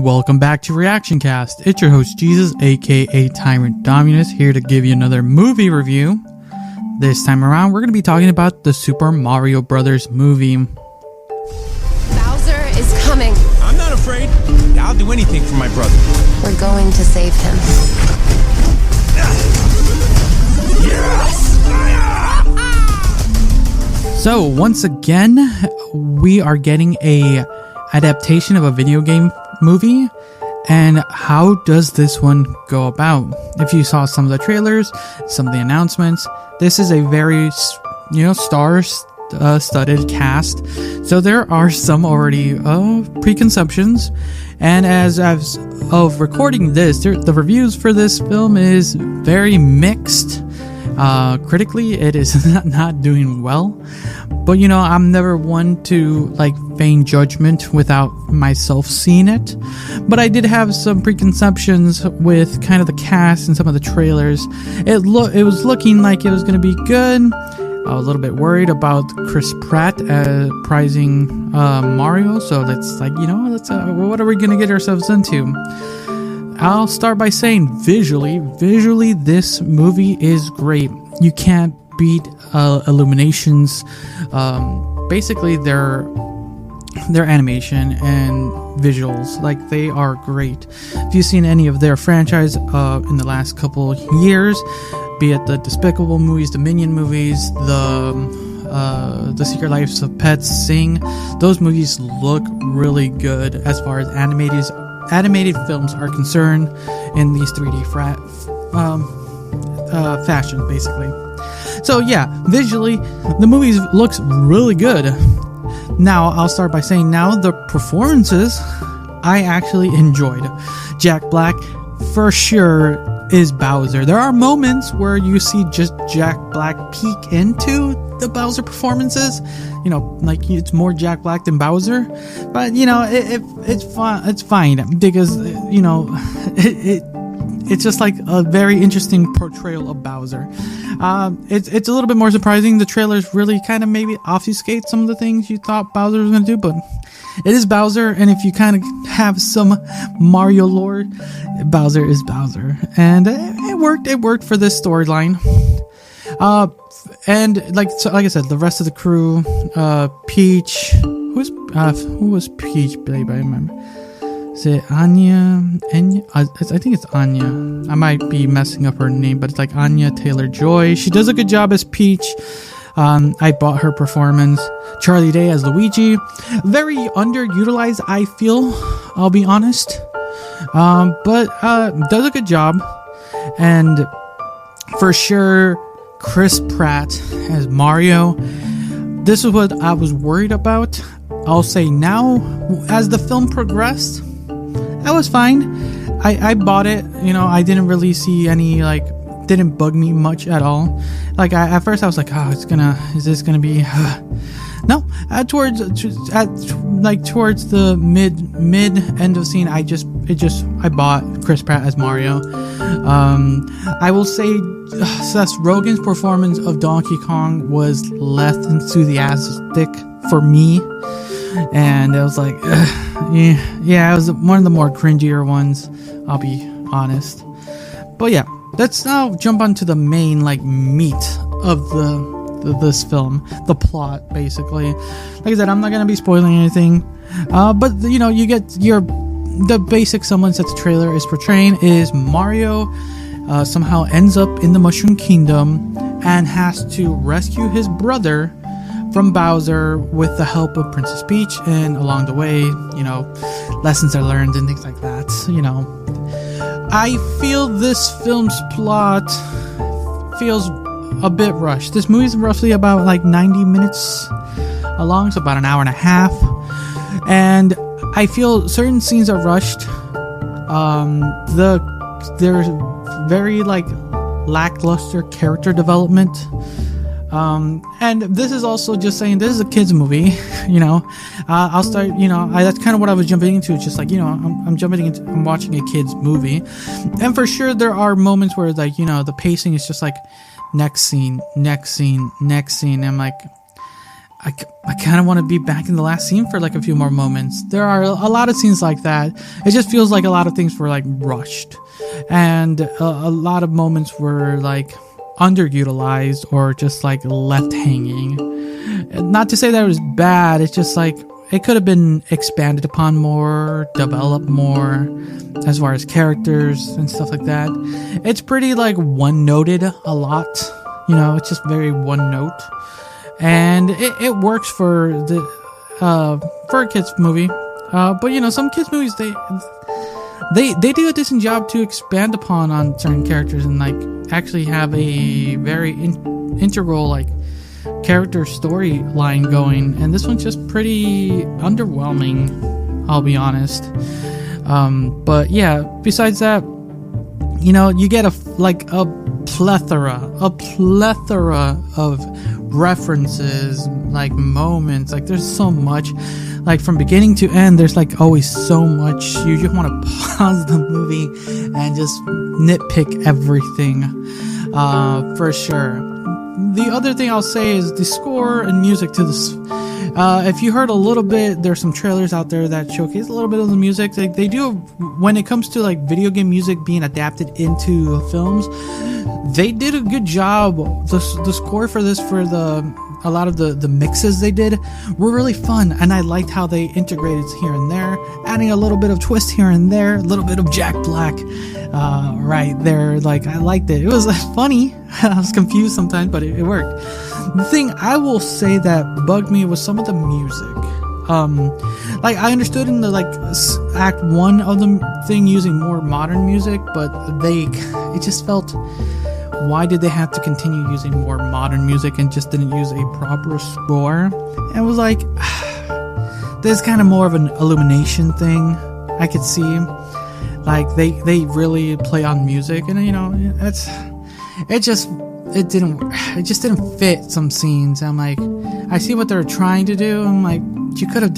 welcome back to Reactioncast. It's your host Jesus, aka Tyrant Dominus, here to give you another movie review. This time around, we're going to be talking about the Super Mario Brothers movie. Bowser is coming. I'm not afraid. I'll do anything for my brother. We're going to save him. Yes! So, once again, we are getting a adaptation of a video game movie. And how does this one go about? If you saw some of the trailers, some of the announcements, this is a very, star-studded cast. So there are some already preconceptions. And as of recording this, the reviews for this film is very mixed. Critically, it is not doing well. But, I'm never one to, feign judgment without myself seeing it. But I did have some preconceptions with kind of the cast and some of the trailers. It was looking like it was going to be good. I was a little bit worried about Chris Pratt prizing Mario. So that's what are we going to get ourselves into? I'll start by saying visually, this movie is great. You can't beat Illumination's, basically their animation and visuals. They are great. If you've seen any of their franchise in the last couple years, be it the Despicable movies, the Minion movies, the Secret Lives of Pets, Sing, those movies look really good as far as animated films are concerned in these 3D fashion, basically. So yeah, visually, the movie looks really good. Now, I'll start by saying the performances I actually enjoyed. Jack Black, for sure, is Bowser. There are moments where you see just Jack Black peek into the Bowser performances. It's more Jack Black than Bowser. But, it's fun. It's fine because, it's just a very interesting portrayal of Bowser. It's a little bit more surprising. The trailers really kind of maybe obfuscate some of the things you thought Bowser was going to do, but it is Bowser, and if you kind of have some Mario lore, Bowser is Bowser, and it worked for this storyline. And like I said, the rest of the crew, Peach, who was Peach played by? I remember. Is it Anya? I think it's Anya. I might be messing up her name, but it's Anya Taylor-Joy. She does a good job as Peach. I bought her performance. Charlie Day as Luigi. Very underutilized, I feel. I'll be honest. But does a good job. And for sure, Chris Pratt as Mario. This is what I was worried about. I'll say now, as the film progressed, that was fine. I bought it. I didn't really see any, didn't bug me much at all. At first I was like, is this gonna be, no, towards the mid end of scene, I bought Chris Pratt as Mario. I will say Seth Rogen's performance of Donkey Kong was less enthusiastic for me. And it was it was one of the more cringier ones, I'll be honest. But yeah, let's now jump onto the main meat of this film, the plot, basically. Like I said, I'm not gonna be spoiling anything, but you get the basic semblance that the trailer is portraying is Mario somehow ends up in the Mushroom Kingdom and has to rescue his brother from Bowser with the help of Princess Peach, and along the way, lessons are learned and things like that. I feel this film's plot feels a bit rushed. This movie's roughly about 90 minutes long, so about an hour and a half, and I feel certain scenes are rushed. There's very lackluster character development. And this is also just saying this is a kids movie, I'll start, that's kind of what I was jumping into. It's just I'm watching a kids movie, and for sure there are moments where the pacing is just next scene. I'm I kind of want to be back in the last scene for like a few more moments. There are a lot of scenes like that. It just feels like a lot of things were like rushed, and a lot of moments were like underutilized or just like left hanging. Not to say that it was bad, it's just like it could have been expanded upon more, developed more as far as characters and stuff like that. It's pretty like one-noted a lot, you know, it's just very one note, and it works for a kids movie. But you know, some kids movies they do a decent job to expand upon on certain characters and like actually have a very integral like character storyline going, and this one's just pretty underwhelming, I'll be honest. But yeah, besides that, you know, you get a plethora of references, like moments, like there's so much, like from beginning to end, there's like always so much. You just want to pause the movie and just nitpick everything, for sure. The other thing I'll say is the score and music to this. If you heard a little bit, there's some trailers out there that showcase a little bit of the music. They do, when it comes to like video game music being adapted into films, they did a good job. The score for this, a lot of the mixes they did were really fun, and I liked how they integrated here and there, adding a little bit of twist here and there, a little bit of Jack Black right there. Like, I liked it. It was funny. I was confused sometimes, but it worked. The thing I will say that bugged me was some of the music. Like, I understood in the like act 1 of the thing using more modern music, but it just felt, why did they have to continue using more modern music and just didn't use a proper score? And it was like, this is kind of more of an Illumination thing, I could see. Like, they really play on music, and you know, it just didn't fit some scenes. I'm like, I see what they're trying to do. I'm like, they could have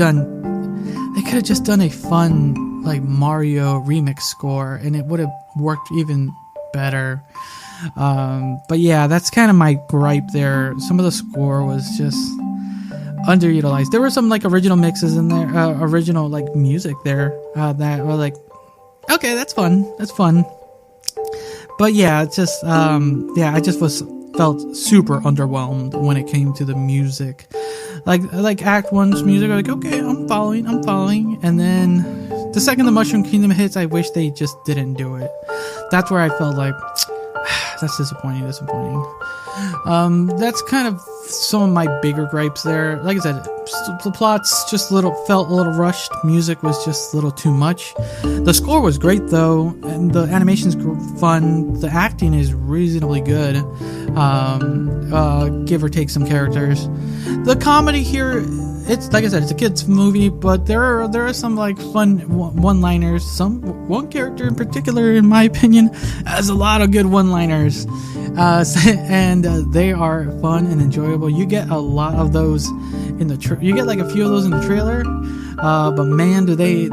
just done a fun like Mario remix score, and it would have worked even better. But yeah, that's kind of my gripe there. Some of the score was just underutilized. There were some like original mixes in there, original like music there, that were like, okay, that's fun. But yeah, it's just, I just felt super underwhelmed when it came to the music. Like Act 1's music, like, okay, I'm following. And then the second the Mushroom Kingdom hits, I wish they just didn't do it. That's where I felt like, that's disappointing. That's kind of some of my bigger gripes there. Like I said, the plots just felt a little rushed. Music was just a little too much. The score was great though, and the animation's fun. The acting is reasonably good, give or take some characters. The comedy here, it's like I said, it's a kids movie, but there are some like fun one-liners. One character in particular, in my opinion, has a lot of good one-liners, and they are fun and enjoyable. You get a lot of those in the you get like a few of those in the trailer, but man, do they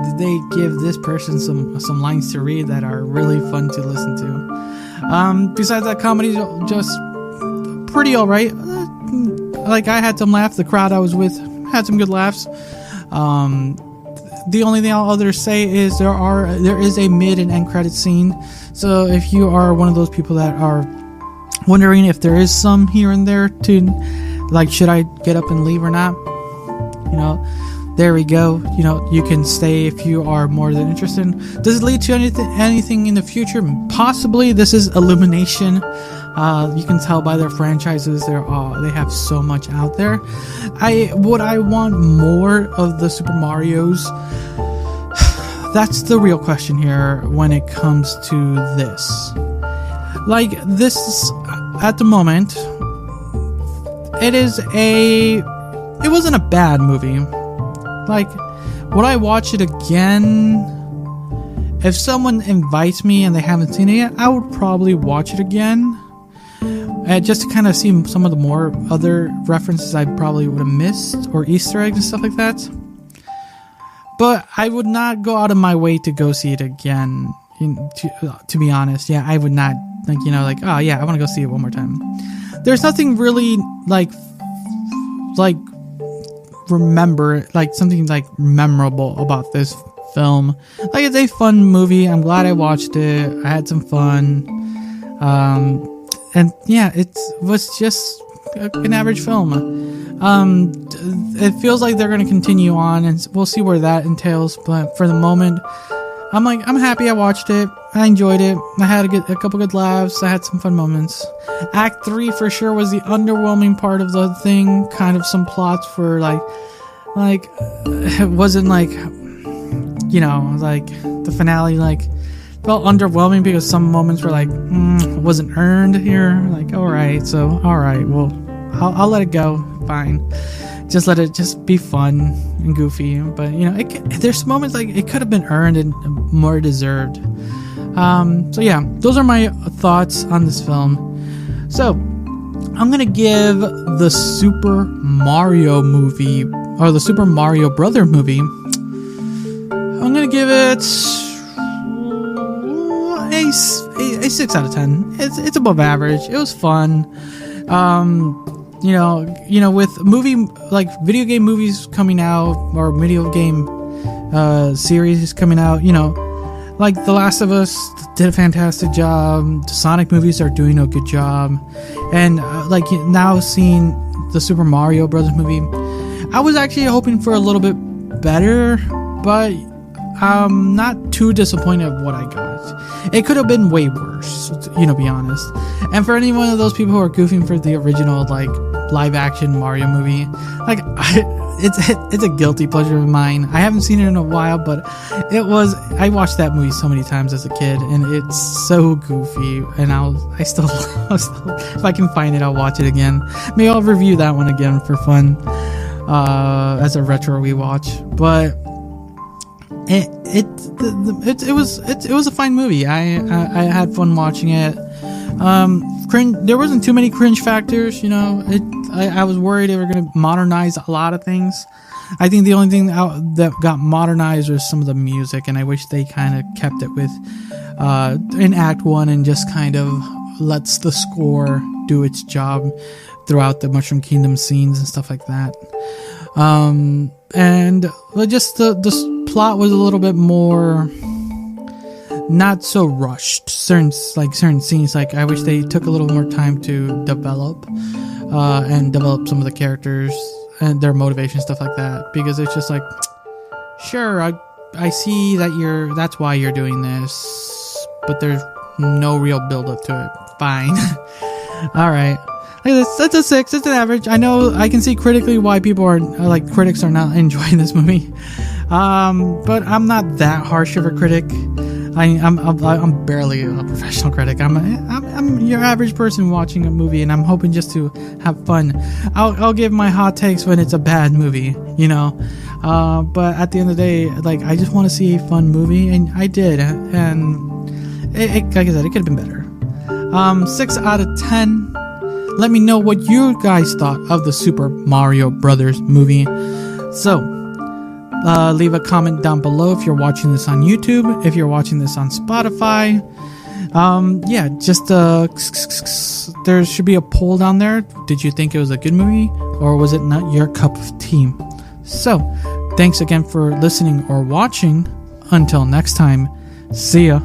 give this person some lines to read that are really fun to listen to. Besides that, comedy's just pretty alright. Like, I had some laughs. The crowd I was with had some good laughs. The only thing I'll say is there is a mid and end credit scene. So if you are one of those people that are wondering if there is some here and there to, like, should I get up and leave or not? You know, there we go. You know, you can stay if you are more than interested. Does it lead to anything in the future? Possibly. This is Illumination. You can tell by their franchises, they have so much out there. Would I want more of the Super Marios? That's the real question here when it comes to this. Like, this, at the moment, it wasn't a bad movie. Like, would I watch it again? If someone invites me and they haven't seen it yet, I would probably watch it again. Just to kind of see some of the more other references I probably would have missed, or Easter eggs and stuff like that. But I would not go out of my way to go see it again. To be honest, yeah, I would not think, oh yeah, I want to go see it one more time. There's nothing really like remember like something like memorable about this film. Like, it's a fun movie. I'm glad I watched it. I had some fun. And yeah, it was just an average film. It feels like they're going to continue on, and we'll see where that entails. But for the moment, I'm happy I watched it. I enjoyed it. I had a couple good laughs. I had some fun moments. Act 3 for sure was the underwhelming part of the thing. Kind of some plots for like it wasn't like, you know, like the finale like felt underwhelming because some moments were like it wasn't earned here. Like, all right, well, I'll let it go. Fine. Just let it just be fun and goofy. But, you know, there's moments like it could have been earned and more deserved. So yeah, those are my thoughts on this film. So I'm gonna give the Super Mario movie, or the Super Mario Brother movie, I'm gonna give it a 6 out of 10. It's above average. It was fun. You know, with video game movies coming out, or video game series coming out, you know, like The Last of Us did a fantastic job. The Sonic movies are doing a good job, and like now seeing the Super Mario Brothers movie, I was actually hoping for a little bit better, but I'm not too disappointed of what I got. It could have been way worse, you know, be honest. And for any one of those people who are goofing for the original like live action Mario movie, like it's a guilty pleasure of mine. I haven't seen it in a while, but I watched that movie so many times as a kid, and it's so goofy. And I still if I can find it, I'll watch it again. Maybe I'll review that one again for fun, as a retro rewatch. But it was a fine movie. I had fun watching it. There wasn't too many cringe factors, you know. I was worried they were going to modernize a lot of things. I think the only thing that got modernized was some of the music, and I wish they kind of kept it with in Act 1 and just kind of lets the score do its job throughout the Mushroom Kingdom scenes and stuff like that. And just the plot was a little bit more not so rushed. Certain scenes, like I wish they took a little more time to develop some of the characters and their motivation, stuff like that, because it's just like, sure, I see that that's why you're doing this, but there's no real build up to it. Fine. All right. That's a 6. It's an average. I know I can see critically why people are like, critics are not enjoying this movie. But I'm not that harsh of a critic. I'm barely a professional critic. I'm your average person watching a movie, and I'm hoping just to have fun. I'll give my hot takes when it's a bad movie, you know. But at the end of the day, like, I just want to see a fun movie, and I did. And like I said, it could have been better. 6 out of 10. Let me know what you guys thought of the Super Mario Brothers movie. So, leave a comment down below if you're watching this on YouTube, if you're watching this on Spotify. Yeah, just there should be a poll down there. Did you think it was a good movie, or was it not your cup of tea? So, thanks again for listening or watching. Until next time, see ya.